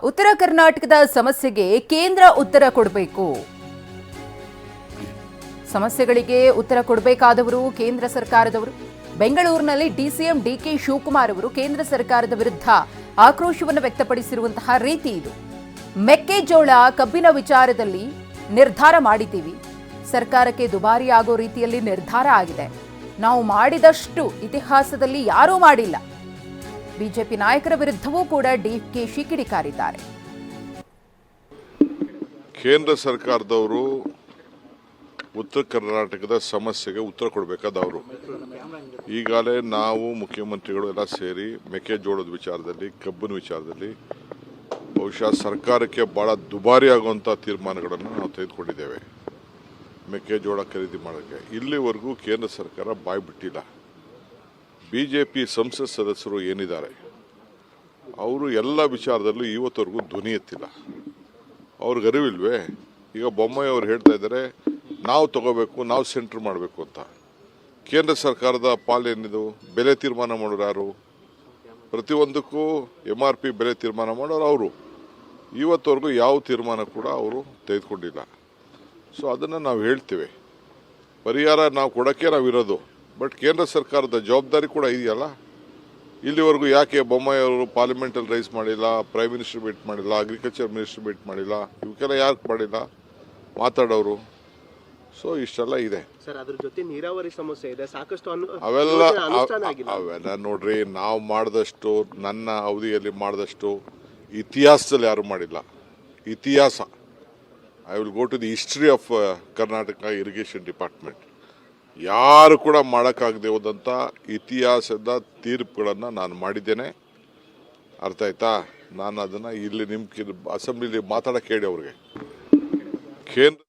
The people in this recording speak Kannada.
ಉತ್ತರ ಕರ್ನಾಟಕದ ಸಮಸ್ಯೆಗೆ ಕೇಂದ್ರ ಉತ್ತರ ಕೊಡಬೇಕು. ಸಮಸ್ಯೆಗಳಿಗೆ ಉತ್ತರ ಕೊಡಬೇಕಾದವರು ಕೇಂದ್ರ ಸರ್ಕಾರದವರು. ಬೆಂಗಳೂರಿನಲ್ಲಿ ಡಿಸಿಎಂ ಡಿಕೆ ಶಿವಕುಮಾರ್ ಅವರು ಕೇಂದ್ರ ಸರ್ಕಾರದ ವಿರುದ್ಧ ಆಕ್ರೋಶವನ್ನು ವ್ಯಕ್ತಪಡಿಸಿರುವಂತಹ ರೀತಿ ಇದು. ಮೆಕ್ಕೆಜೋಳ ಕಬ್ಬಿನ ವಿಚಾರದಲ್ಲಿ ನಿರ್ಧಾರ ಮಾಡಿದ್ದೀವಿ, ಸರ್ಕಾರಕ್ಕೆ ದುಬಾರಿ ಆಗೋ ರೀತಿಯಲ್ಲಿ ನಿರ್ಧಾರ ಆಗಿದೆ. ನಾವು ಮಾಡಿದಷ್ಟು ಇತಿಹಾಸದಲ್ಲಿ ಯಾರೂ ಮಾಡಿಲ್ಲ. ಬಿಜೆಪಿ ನಾಯಕರ ವಿರುದ್ಧವೂ ಕೂಡ ಡಿಕೆಶಿ ಕಿಡಿಕಾರಿದ್ದಾರೆ. ಕೇಂದ್ರ ಸರ್ಕಾರದವರು ಉತ್ತರ ಕರ್ನಾಟಕದ ಸಮಸ್ಯೆಗೆ ಉತ್ತರ ಕೊಡಬೇಕಾದವರು. ಈಗಾಗಲೇ ನಾವು ಮುಖ್ಯಮಂತ್ರಿಗಳು ಎಲ್ಲ ಸೇರಿ ಮೆಕ್ಕೆಜೋಳದ ವಿಚಾರದಲ್ಲಿ, ಕಬ್ಬಿನ ವಿಚಾರದಲ್ಲಿ ಬಹುಶಃ ಸರ್ಕಾರಕ್ಕೆ ಬಹಳ ದುಬಾರಿ ಆಗುವಂಥ ತೀರ್ಮಾನಗಳನ್ನು ನಾವು ತೆಗೆದುಕೊಂಡಿದ್ದೇವೆ. ಮೆಕ್ಕೆಜೋಳ ಖರೀದಿ ಮಾಡೋಕ್ಕೆ ಇಲ್ಲಿವರೆಗೂ ಕೇಂದ್ರ ಸರ್ಕಾರ ಬಾಯಿ ಬಿಟ್ಟಿಲ್ಲ. ಬಿಜೆಪಿ ಸಂಸತ್ ಸದಸ್ಯರು ಏನಿದ್ದಾರೆ ಅವರು ಎಲ್ಲ ವಿಚಾರದಲ್ಲೂ ಇವತ್ತವರೆಗೂ ಧ್ವನಿ ಎತ್ತಿಲ್ಲ. ಅವ್ರಿಗೆ ಅರಿವಿಲ್ವೇ? ಈಗ ಬೊಮ್ಮಾಯಿ ಅವರು ಹೇಳ್ತಾ ಇದ್ದಾರೆ ನಾವು ತಗೋಬೇಕು, ನಾವು ಸೆಂಟ್ರ್ ಮಾಡಬೇಕು ಅಂತ. ಕೇಂದ್ರ ಸರ್ಕಾರದ ಪಾಲೇನಿದು? ಬೆಲೆ ತೀರ್ಮಾನ ಮಾಡೋರು ಯಾರು? ಪ್ರತಿಯೊಂದಕ್ಕೂ MRP ಬೆಲೆ ತೀರ್ಮಾನ ಮಾಡೋರು ಅವರು. ಇವತ್ತವರೆಗೂ ಯಾವ ತೀರ್ಮಾನ ಕೂಡ ಅವರು ತೆಗೆದುಕೊಂಡಿಲ್ಲ. ಸೊ ಅದನ್ನು ನಾವು ಹೇಳ್ತೀವಿ, ಪರಿಹಾರ ನಾವು ಕೊಡೋಕ್ಕೆ ನಾವಿರೋದು. ಬಟ್ ಕೇಂದ್ರ ಸರ್ಕಾರದ ಜವಾಬ್ದಾರಿ ಕೂಡ ಇದೆಯಲ್ಲ. ಇಲ್ಲಿವರೆಗೂ ಯಾಕೆ ಬೊಮ್ಮಾಯಿ ಅವರು ಪಾರ್ಲಿಮೆಂಟಲ್ಲಿ ರೈಸ್ ಮಾಡಿಲ್ಲ, ಪ್ರೈಮ್ ಮಿನಿಸ್ಟರ್ ಮೀಟ್ ಮಾಡಿಲ್ಲ, ಅಗ್ರಿಕಲ್ಚರ್ ಮಿನಿಸ್ಟರ್ ಮೀಟ್ ಮಾಡಿಲ್ಲ, ಇವಕ್ಕೆಲ್ಲ ಯಾಕೆ ಮಾಡಿಲ್ಲ ಮಾತಾಡೋರು? ಸೊ ಇಷ್ಟೆಲ್ಲ ಇದೆ ಸರ್. ಅದ್ರ ಜೊತೆ ನೀರಾವರಿ ಸಮಸ್ಯೆ ಇದೆ ಸಾಕಷ್ಟು. ಅವೆಲ್ಲ ನೋಡ್ರಿ, ನಾವು ಮಾಡಿದಷ್ಟು, ನನ್ನ ಅವಧಿಯಲ್ಲಿ ಮಾಡಿದಷ್ಟು ಇತಿಹಾಸದಲ್ಲಿ ಯಾರು ಮಾಡಿಲ್ಲ. ಇತಿಹಾಸ, I will go to the history of Karnataka irrigation department. ಯಾರು ಕೂಡ ಮಾಡೋಕ್ಕಾಗದೆ ಹೋದಂಥ ಇತಿಹಾಸದ ತೀರ್ಪುಗಳನ್ನು ನಾನು ಮಾಡಿದ್ದೇನೆ. ಅರ್ಥ ಆಯ್ತಾ? ನಾನು ಅದನ್ನು ಇಲ್ಲಿ ನಿಮ್ಮ ಅಸೆಂಬ್ಲಿಲಿ ಮಾತಾಡೋಕ್ಕೆ ಹೇಳಿ ಅವ್ರಿಗೆ. ಕೇಂದ್ರ